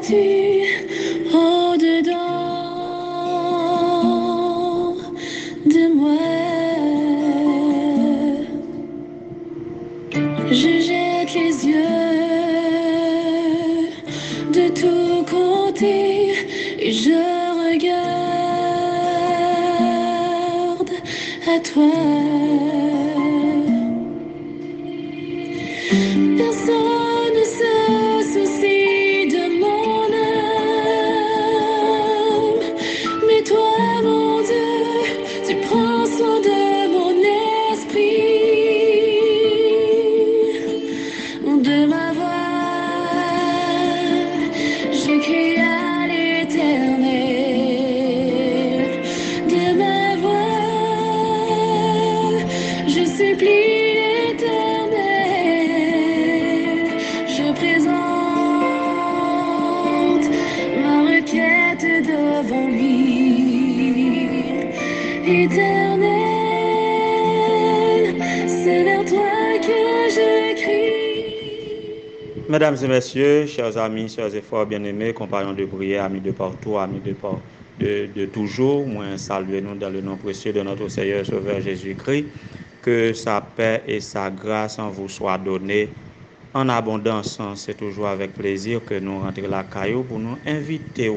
tu au-dedans de moi. Je jette les yeux de tous côtés et je regarde à toi. Personne ne se soucie de mon âme, mais toi, mon Dieu, tu prends soin de mon esprit, de ma voix. Je crie à l'Éternel, de ma voix. Je supplie l'Éternel, je présente ma requête devant lui. Éternel, c'est vers toi que je crie. Mesdames et messieurs, chers amis, chers et forts bien-aimés, compagnons de prière, amis de partout, amis de toujours, moi saluez-nous dans le nom précieux de notre Seigneur Sauveur Jésus-Christ. Que sa paix et sa grâce en vous soient données en abondance. C'est toujours avec plaisir que nous rentrons la caillou pour nous inviter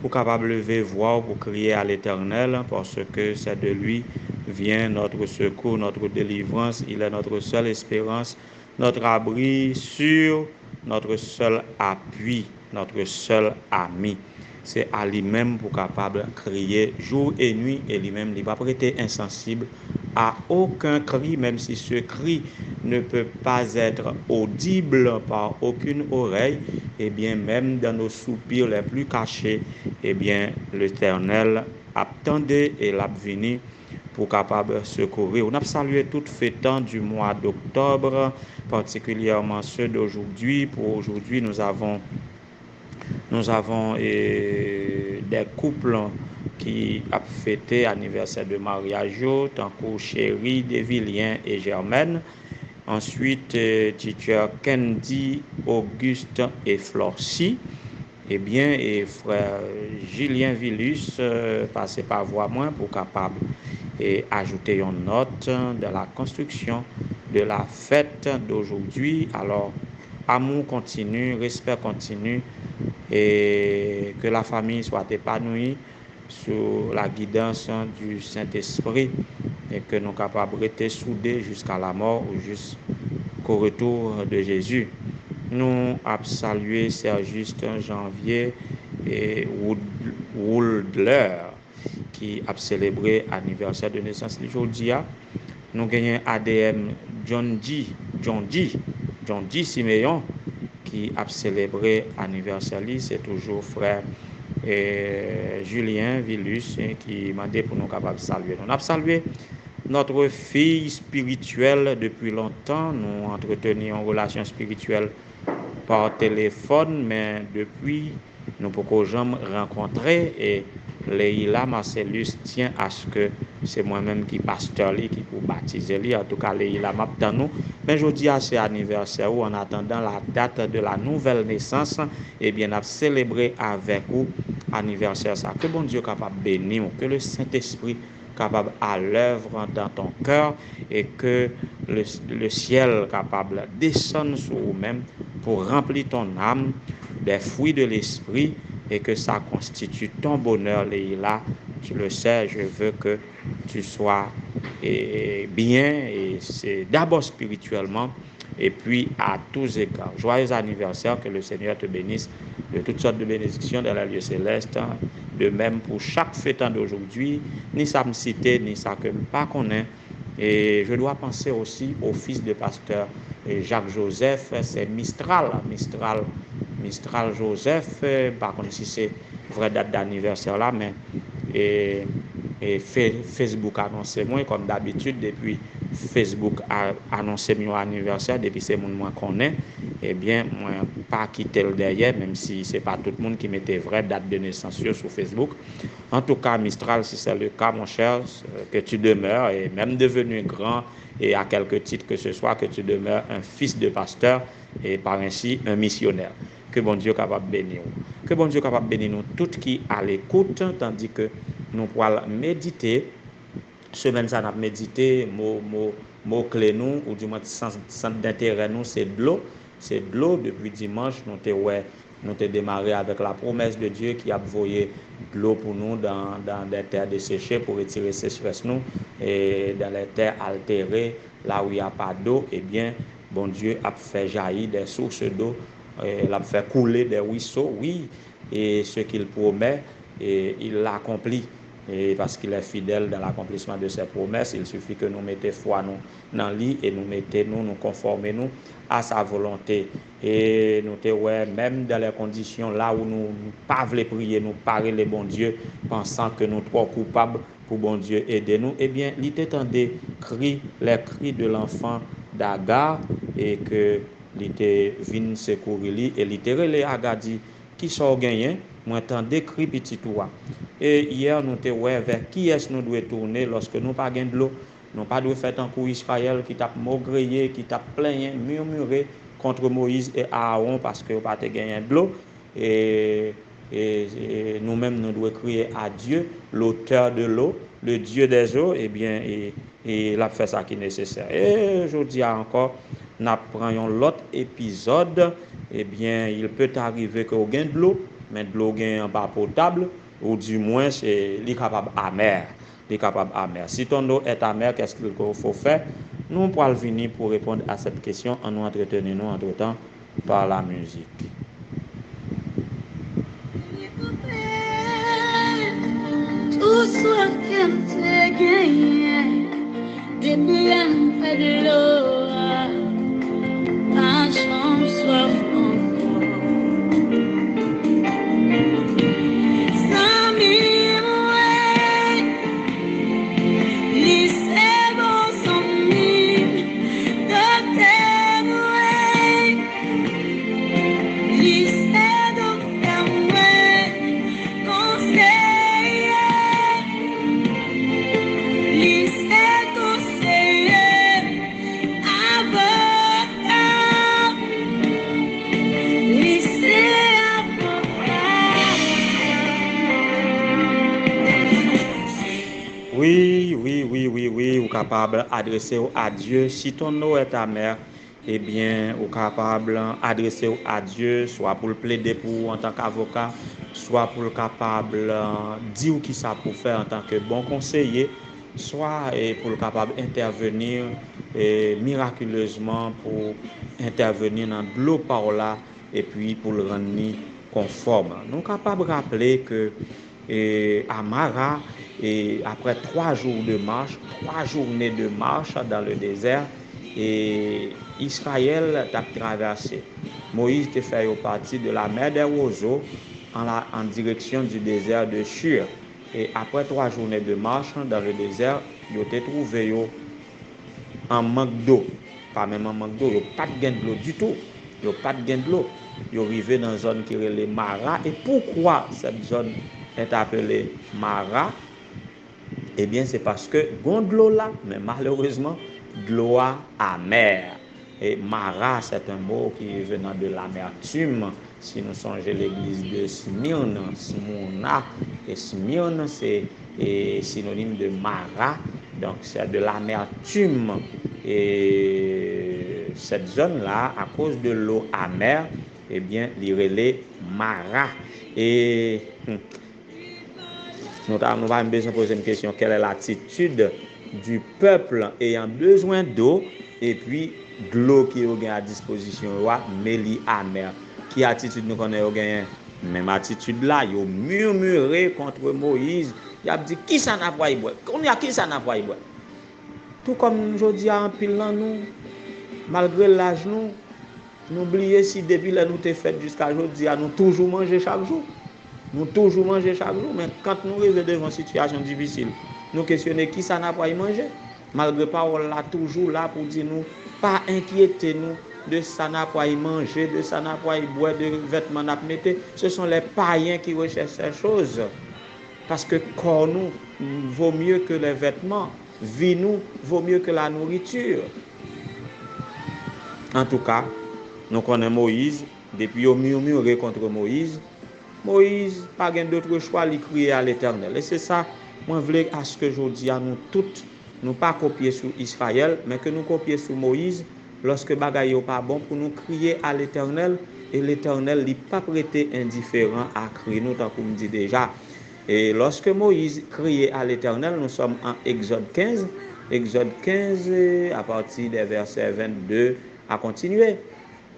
pour capable lever voix, pour crier à l'Éternel, parce que c'est de lui vient notre secours, notre délivrance. Il est notre seule espérance, notre abri sûr, notre seul appui, notre seul ami. C'est à lui-même pour capable crier jour et nuit, et lui-même il va prêter insensible à aucun cri, même si ce cri ne peut pas être audible par aucune oreille. Et bien même dans nos soupirs les plus cachés, et bien l'Éternel attendait et l'a venu pour capable secourir. On a salué toutes fêtant du mois d'octobre, particulièrement ceux d'aujourd'hui. Pour aujourd'hui, nous avons des couples qui ont fêté l'anniversaire de mariage, tant que Chéri, Devilien et Germaine. Ensuite, teacher Candy, Auguste et Florcy. Et frère Julien Villus passé par voie moins pour capable et ajouter une note de la construction de la fête d'aujourd'hui. Alors, amour continue, respect continue, et que la famille soit épanouie sous la guidance du Saint-Esprit, et que nous capables de rester soudés jusqu'à la mort ou jusqu'au retour de Jésus. Nous avons salué Saint-Justin Janvier et Woodler qui a célébré l'anniversaire de naissance aujourd'hui. Nous gagnons ADM John D. Siméon qui a célébré l'anniversaire. C'est toujours frère Julien Villus qui m'a dit pour nous capables de saluer. Nous avons salué notre fille spirituelle depuis longtemps. Nous entretenions une relation spirituelle par téléphone, mais depuis, nous ne pouvons jamais rencontrer. Et Leïla Marcellus tient à ce que c'est moi-même qui pasteur qui pour baptiser lui. En tout cas, Leïla m'attend nous. Mais je dis à cet anniversaire où, en attendant la date de la nouvelle naissance, eh bien, on a célébré avec vous anniversaire ça. Que bon Dieu capable de bénir, que le Saint-Esprit capable à l'œuvre dans ton cœur, et que le ciel capable descendre sur vous-même pour remplir ton âme des fruits de l'esprit, et que ça constitue ton bonheur, Leïla. Tu le sais, je veux que tu sois bien, et c'est d'abord spirituellement, et puis à tous égards. Joyeux anniversaire, que le Seigneur te bénisse de toutes sortes de bénédictions dans la lieu céleste. De même pour chaque fêtant d'aujourd'hui, ni ça me citer, ni ça que je ne pas connais. Et je dois penser aussi au fils de pasteur Jacques Joseph, c'est Mistral Joseph, par contre si c'est vraie date d'anniversaire là, mais Facebook annoncé moi comme d'habitude, depuis Facebook a annoncé mon anniversaire, depuis c'est mon moi connaît, eh bien moi pas quitter le derrière, même si c'est pas tout le monde qui mettait vraie date de naissance sur Facebook. En tout cas, Mistral, si c'est le cas, mon cher, que tu demeures, et même devenu grand, et à quelque titre que ce soit, que tu demeures un fils de pasteur, et par ainsi un missionnaire. Que bon Dieu capable bénir. Que bon Dieu capable bénir nous toutes qui à l'écoute, tandis que nous pourrons méditer. Semaine ça n'a médité mot clé nous ou du moins centre d'intérêt nous c'est de l'eau. C'est de l'eau depuis dimanche nous t'ai démarré avec la promesse de Dieu qui a envoyé de l'eau pour nous dans des terres desséchées pour retirer sécheresse nous et dans les terres altérées là où il n'y a pas d'eau, eh bien bon Dieu a fait jaillir des sources d'eau, il a fait couler des ruisseaux, oui, et ce qu'il promet et il l'accomplit. Et parce qu'il est fidèle dans l'accomplissement de ses promesses, il suffit que nous mettions foi nous dans lui et nous conformer nous à sa volonté. Et nous ouais, même dans les conditions là où nous pas voulons prier, nous parler les bon Dieu, pensant que nous trop coupables pour bon Dieu aider nous, eh bien, il t'entendait les cris de l'enfant d'Agar et que il était venu secourir lui et littéralement Agar dit qui sont gagnés, moi t'entendais cri petit toi. Et hier, nous te ouais vers qui est-ce nous devons tourner lorsque nous pas gain de l'eau. Nous pas devons faire un coup Israël qui t'a maugréé, qui t'a plaigné, murmuré contre Moïse et Aaron parce que pas te gagné de l'eau. Et nous-mêmes, nous devons crier à Dieu, l'auteur de l'eau, le Dieu des eaux, et bien, et il a fait ça qui est nécessaire. Et je dis encore, nous prenons l'autre épisode, et bien, il peut arriver qu'on gagne de l'eau, mais de l'eau gagne pas potable, ou du moins c'est capable amer. Si ton eau est amère, qu'est-ce qu'il faut faire? Nous pourrons venir pour répondre à cette question en nous entretenant entre-temps par la musique. Tout soit qu'elle te gagne, des biens fait de l'eau, la chambre soif encore. Oui, ou capable d'adresser à Dieu. Si ton eau est amère, eh bien, ou capable d'adresser à Dieu, soit pour le plaider pour en tant qu'avocat, soit pour le capable dire qui ça pour faire en tant que bon conseiller, soit pour le capable d'intervenir miraculeusement pour intervenir dans de l'eau par là et puis pour le rendre conforme. Nous sommes capables de rappeler que Amara, et après 3 jours de marche, 3 journées de marche dans le désert, et Israël a traversé. Moïse a fait partie de la mer des roseaux en direction du désert de Shur. Et après 3 journées de marche dans le désert, ils ont trouvé en manque d'eau. Pas même en manque d'eau, ils n'ont pas de gain de l'eau du tout. Ils n'ont pas de gain de l'eau. Ils sont arrivés dans une zone qui est les Mara. Et pourquoi cette zone est appelée Mara? Eh bien, c'est parce que bon de l'eau là, mais malheureusement, de l'eau amère. Et Mara, c'est un mot qui est venant de l'amertume. Si nous songeons l'église de Smyrne, Smyrna, et Smyrne, c'est synonyme de Mara, donc c'est de l'amertume. Et cette zone-là, à cause de l'eau amère, eh bien, il relève Mara. Et nous avons besoin de poser une question. Quelle est l'attitude du peuple ayant besoin d'eau et puis de l'eau qui est à disposition, mais li amère? Qui attitude nous connaissons gagné? Même attitude là, ils ont murmuré contre Moïse. Il a dit qui ça n'a pas y boire? On y a qui ça n'a pas y boire? Tout comme je dis en pile nous, malgré l'âge nous oublions si depuis là nous t'es fait jusqu'à aujourd'hui, nous toujours manger chaque jour. Nous toujours manger chaque jour, mais quand nous arrivons devant une situation difficile, nous questionnons qui ça n'a pas y manger. Malgré parole là, toujours là pour dire nous, pas inquiéter nous de ça n'a pas y manger, de ça n'a pas y boire, de vêtements n'a pas mettre. Ce sont les païens qui recherchent ces choses. Parce que corps nous vaut mieux que les vêtements, vie nous vaut mieux que la nourriture. En tout cas, nous connaissons Moïse, Depuis yo murmuré contre Moïse, Moïse pas gain d'autre choix, il crier à l'Éternel. Et c'est ça, moi voulais à ce que je dis à nous toutes, nous pas copier sur Israël, mais que nous copier sur Moïse, lorsque bagaille yo pas bon, pour nous crier à l'Éternel, et l'Éternel n'est pas prêté indifférent à crier nous, tant qu'on me dit déjà. Et lorsque Moïse criait à l'Éternel, nous sommes en Exode 15, à partir des versets 22 à continuer.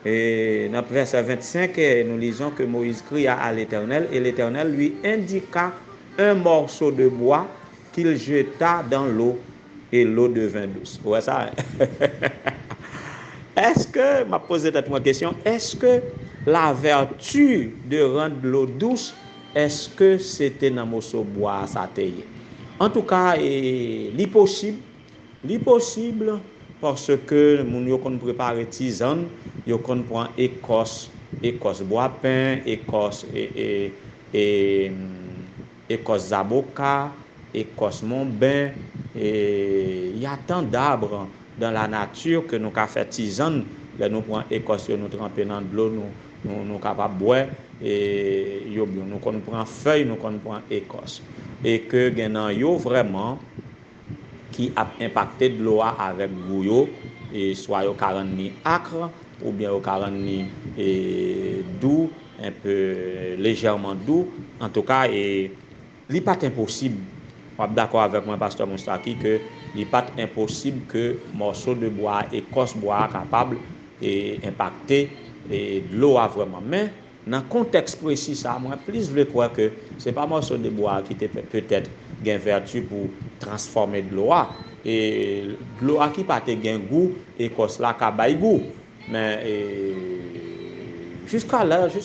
Et dans le verset 25, nous lisons que Moïse cria à l'Éternel et l'Éternel lui indiqua un morceau de bois qu'il jeta dans l'eau et l'eau devint douce. Ouais, ça. Est-ce que, m'a posé cette question, est-ce que la vertu de rendre l'eau douce, est-ce que c'était dans le morceau de bois ça taillé? En tout cas, l'impossible parce que moun yo kon préparer tisane, yo kon prend écorce bois pain, écorce zaboka, écorce monbain, et il y a tant d'arbres dans la nature que nous ka fait tisane, là nous prend écorce nous tremper dans de l'eau, nous capable boire et nous kon prend feuille, nous kon prend écorce et que genan yo vraiment qui a impacté de l'eau avec gouyo et soit au 40 ni acre ou bien au 40 ni doux, un peu légèrement doux. En tout cas, il n'est pas impossible. Je suis d'accord avec moi, pasteur Moustaki, que il n'est pas impossible que morceau de bois, écorce bois capable d'impacter de l'eau vraiment. Mais dans le contexte précis, ça, moi, plus je veux croire que ce n'est pas morceau de bois qui peut-être gain vertu pour transformer de l'eau et de l'eau qui pas gain goût et cause là ka bay goût mais jusque là je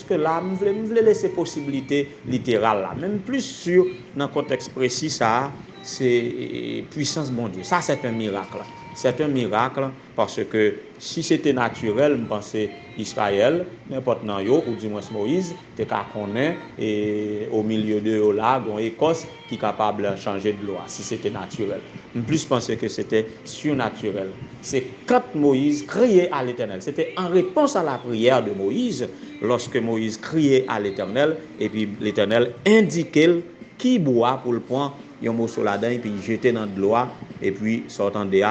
voulais laisser possibilité littérale là même plus sûr dans contexte précis ça c'est puissance bon Dieu ça c'est un miracle parce que si c'était naturel je pensais Israël n'importe nan yo ou du moins Moïse te ka connaît et au milieu de yo là gon Écosse qui capable de changer de l'eau si c'était naturel. En plus penser que c'était surnaturel. C'est quand Moïse criait à l'Éternel, c'était en réponse à la prière de Moïse lorsque Moïse criait à l'Éternel et puis l'Éternel indiquait qui boit pour le prendre un morceau là-dedans et puis jeter dans de l'eau et puis sortant de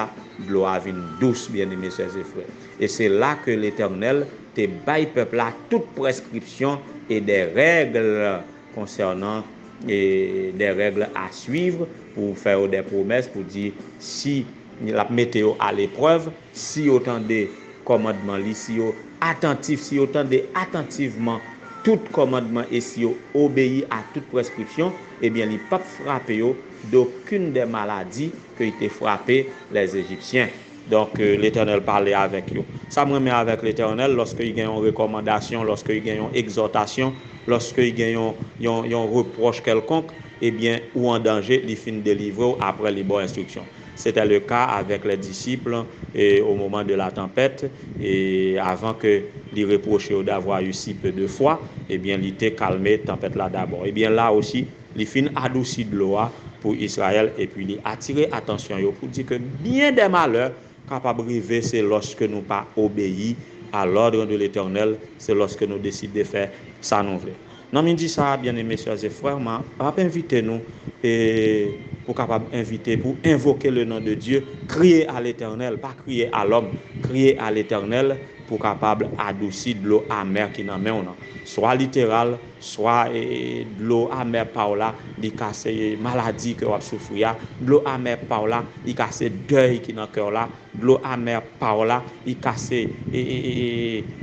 l'eau vient douce bien aimés chers et frères. Et c'est là que l'Éternel te baille peuple là toute prescription et des règles concernant et des règles à suivre pour faire des promesses pour dire si la météo à l'épreuve, si autant de commandements si attentif, si autant de attentivement tout commandement et si obéit à toute prescription, eh bien il pas frappé d'aucune des maladies qui étaient frappées les Égyptiens. Donc l'Éternel parlait avec eux. Ça me met avec l'Éternel lorsque il y a une recommandation, lorsque il y a une exhortation, lorsque il y a un reproche quelconque, eh bien ou en danger, il finit de livrer après les bonnes instructions. C'était le cas avec les disciples et au moment de la tempête et avant que les reprochait d'avoir eu si peu de foi, eh bien il était calmé tempête là d'abord. Eh bien là aussi, il finit adouci de l'eau pour Israël et puis il attirer attention pour dire que bien des malheurs capables de arriver, c'est lorsque nous pas obéi à l'ordre de l'Éternel, c'est lorsque nous décidons de faire ça nous voulons. Non, mais dit ça, bien aimés soeurs et frères, on va inviter nous et pour capable inviter, pour invoquer le nom de Dieu, crier à l'Éternel, pas crier à l'homme, crier à l'Éternel pour capable adoucir de l'eau amère qui n'en met on soit littéral, soit de l'eau amère par là, il casse maladie que on souffrir, de l'eau amère par là, il casse deuil qui dans cœur là, de l'eau amère par là, il casse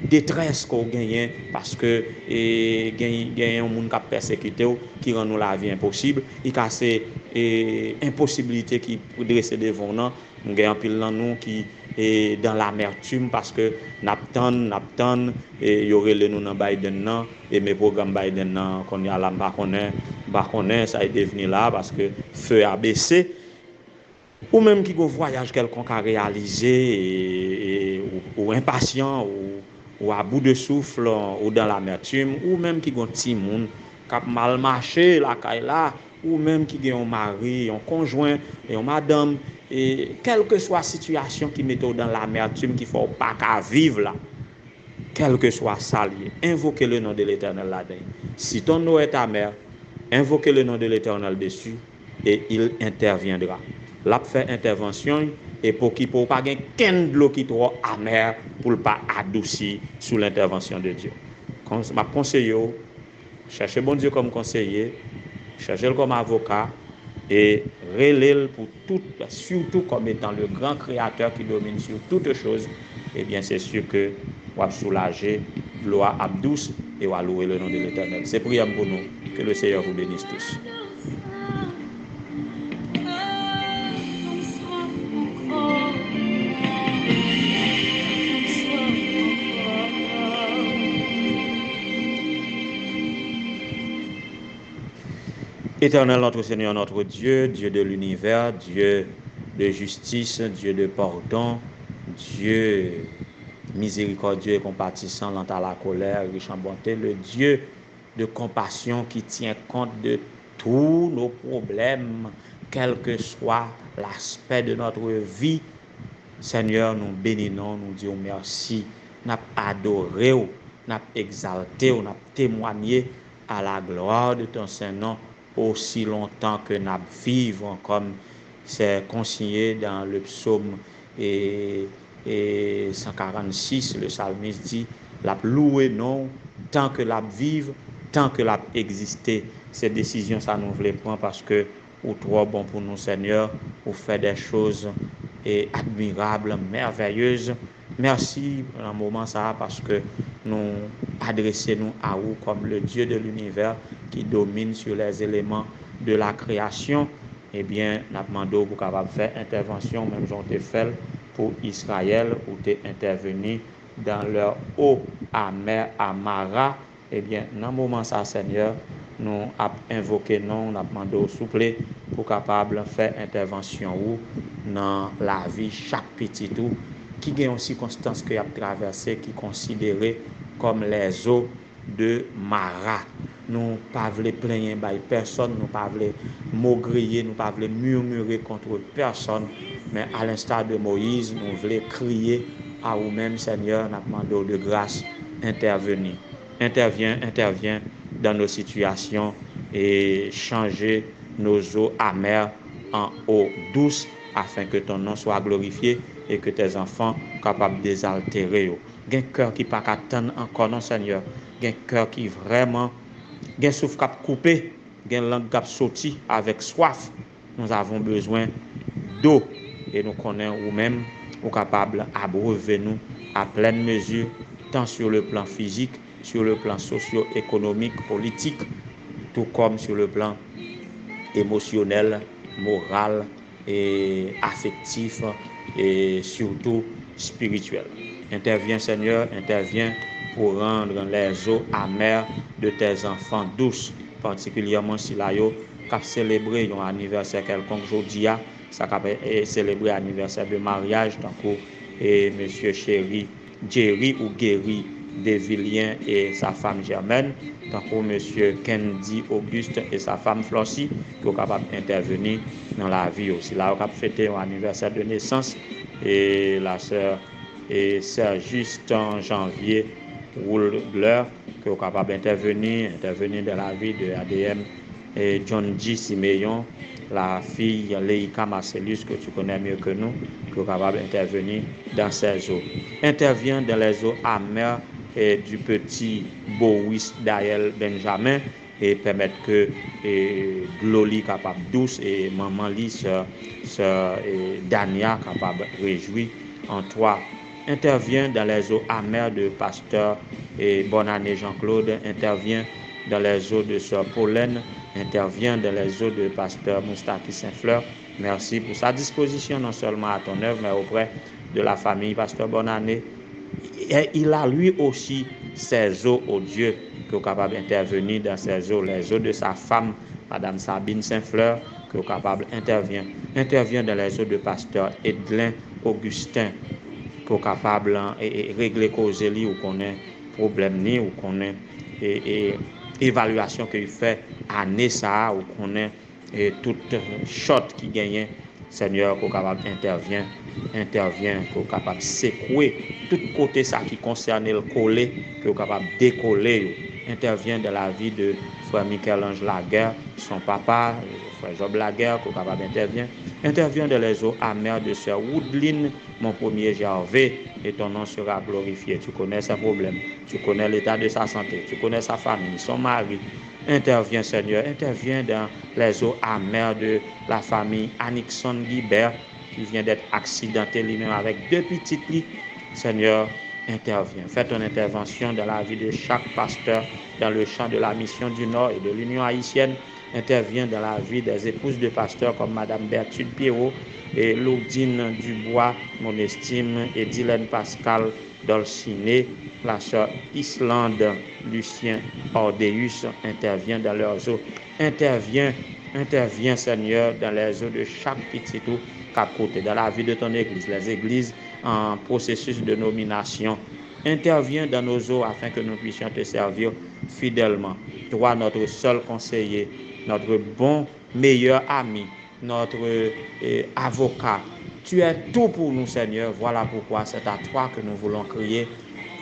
détresse qu'on gagne parce que gagne un monde qui persécuté qui rend nous la vie impossible, il casse impossibilité qui dresser devant nous, nous gagne pile dans nous qui et dans l'amertume parce que n'attend et y aurait le nous dans Biden nan et mes programmes Biden nan qu'on y a là pas connaît ça est devenu là parce que feu a baissé ou même qui go voyage quelconque à réaliser ou impatient ou à bout de souffle ou dans l'amertume ou même qui gon petit monde cap mal marché la caille là ou même qui a un mari, un conjoint et une madame et quelle que soit la situation qui met dans l'amertume qu'il faut pas qu'à vivre là. quel que soit ça lié, invoquez le nom de l'Éternel là-dedans. Si ton eau est amère, invoquez le nom de l'Éternel dessus et il interviendra. L'a fait intervention et pour qu'il ne pas gagner qu'un de l'eau qui trop amère pour ne pas adoucir sous l'intervention de Dieu. Ma conseiller, cherchez bon Dieu comme conseiller, cherchez-le comme avocat et relève pour tout, surtout comme étant le grand créateur qui domine sur toutes choses. Eh bien, c'est sûr que on va soulager, l'eau douce et on va louer le nom de l'Éternel. C'est prière pour nous. Que le Seigneur vous bénisse tous. Éternel notre Seigneur, notre Dieu, Dieu de l'univers, Dieu de justice, Dieu de pardon, Dieu miséricordieux et compatissant, lent à la colère, riche en bonté, le Dieu de compassion qui tient compte de tous nos problèmes, quel que soit l'aspect de notre vie. Seigneur, nous bénissons, nous disons merci, nous adoré, nous exalté, nous témoigné à la gloire de ton Saint-Nom aussi longtemps que nous vivons, comme c'est consigné dans le psaume 146, le psalmiste dit, la louer non, tant que la vive, tant que la existe. Cette décision, ça nous voulait prendre parce que, ou trop bon pour nous, Seigneur, ou fait des choses admirables, merveilleuses. Merci dans le moment ça parce que nous adressons à vous comme le Dieu de l'univers qui domine sur les éléments de la création. Eh bien, nous demandons pour capable faire intervention, même j'en ai fait pour Israël, où tu es intervenu dans leur eau amère, Amara. Eh bien, dans le moment ça, Seigneur, nous avons invoqué, nous avons demandé au souple pour capable faire intervention ou dans la vie chaque petit tout qui a une circonstance que a traversé qui considéré comme les eaux de Mara. Nous pas voulons plaindre personne, nous pas voulons maugréer, nous pas voulons murmurer contre personne, mais à l'instar de Moïse, nous voulons crier à vous-même, Seigneur, nous demandons de grâce, intervenir. Interviens dans nos situations et changer nos eaux amères en eau douce afin que ton nom soit glorifié et que tes enfants soient capables de désaltérer. Un cœur qui pas attendre encore, non Seigneur. Un cœur qui vraiment, un souffle qui coupé, une langue qui sorti avec soif. Nous avons besoin d'eau et nous connaissons nous-mêmes, nous capables d'abreuver nous à pleine mesure, tant sur le plan physique, sur le plan socio-économique, politique, tout comme sur le plan émotionnel, moral et affectif et surtout spirituel. Interviens Seigneur, interviens pour rendre les eaux amères de tes enfants douces, particulièrement si là yo cap célébrer un anniversaire quelconque aujourd'hui, ça cap célébrer anniversaire de mariage tant que monsieur chéri Jerry ou Guéry Desvilliens et sa femme Germaine, tant que monsieur Kendi Auguste et sa femme Flossie, qui sont capables d'intervenir dans la vie aussi. Là, on a fêté un anniversaire de naissance et la sœur et sœur juste en janvier Roulbleur, qui sont capables d'intervenir dans la vie de ADM et John G. Siméon, la fille Leïka Marcellus, que tu connais mieux que nous, qui est capable d'intervenir dans ces eaux. Intervient dans les eaux amères et du petit Boris Daël Benjamin et permettre que Gloli capable douce et maman Li, sœur Dania capable réjouir en toi. Intervient dans les eaux amères de pasteur et bonne année Jean-Claude, intervient dans les eaux de sœur Pauline, intervient dans les eaux de pasteur Moustaki Saint-Fleur. Merci pour sa disposition, non seulement à ton œuvre, mais auprès de la famille pasteur Bonne-Année. Et il a lui aussi ses eaux, au Dieu, qui est capable d'intervenir dans ses eaux, les eaux de sa femme, Madame Sabine Saint-Fleur, qui est capable d'intervenir dans les eaux de pasteur Edlin Augustin, qui est capable de régler cause li ou connaît problème ni ou connaît évaluation qu'il fait année ça ou connaît toute shot qui gagne Seigneur, qu'on capable intervient, qu'on capable secouer tout côté ça qui concerne le coller, qu'on capable décoller. Intervient dans la vie de frère Michel-Ange Laguerre, son papa, frère Job Laguerre, qu'on capable intervient dans les eaux amères de sœur Woodline, mon premier Gervais, et ton nom sera glorifié. Tu connais ses problèmes, tu connais l'état de sa santé, tu connais sa famille, son mari. Interviens, Seigneur, interviens dans les eaux amères de la famille Anixon Guibert, qui vient d'être accidenté lui-même avec 2 petites filles. Seigneur, interviens. Fais ton intervention dans la vie de chaque pasteur dans le champ de la mission du Nord et de l'Union haïtienne. Interviens dans la vie des épouses de pasteurs comme Madame Berthude Pierrot et Lourdine Dubois, mon estime, et Dylan Pascal Dolciné, la sœur Islande Lucien Ordeus. Intervient dans leurs eaux. Interviens, Seigneur, dans les eaux de chaque petit trou cap côté, dans la vie de ton église, les églises en processus de nomination. Interviens dans nos eaux afin que nous puissions te servir fidèlement. Toi, notre seul conseiller, notre bon, meilleur ami, notre avocat. Tu es tout pour nous, Seigneur. Voilà pourquoi c'est à toi que nous voulons crier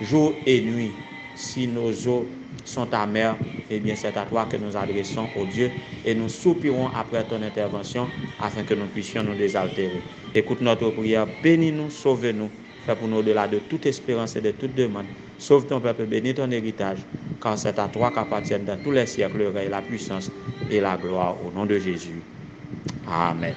jour et nuit. Si nos eaux sont amères, eh bien c'est à toi que nous adressons au Dieu et nous soupirons après ton intervention afin que nous puissions nous désaltérer. Écoute notre prière, bénis-nous, sauve-nous, fais pour nous au-delà de toute espérance et de toute demande. Sauve ton peuple, bénis ton héritage, car c'est à toi qu'appartiennent dans tous les siècles le règne, la puissance et la gloire au nom de Jésus. Amen.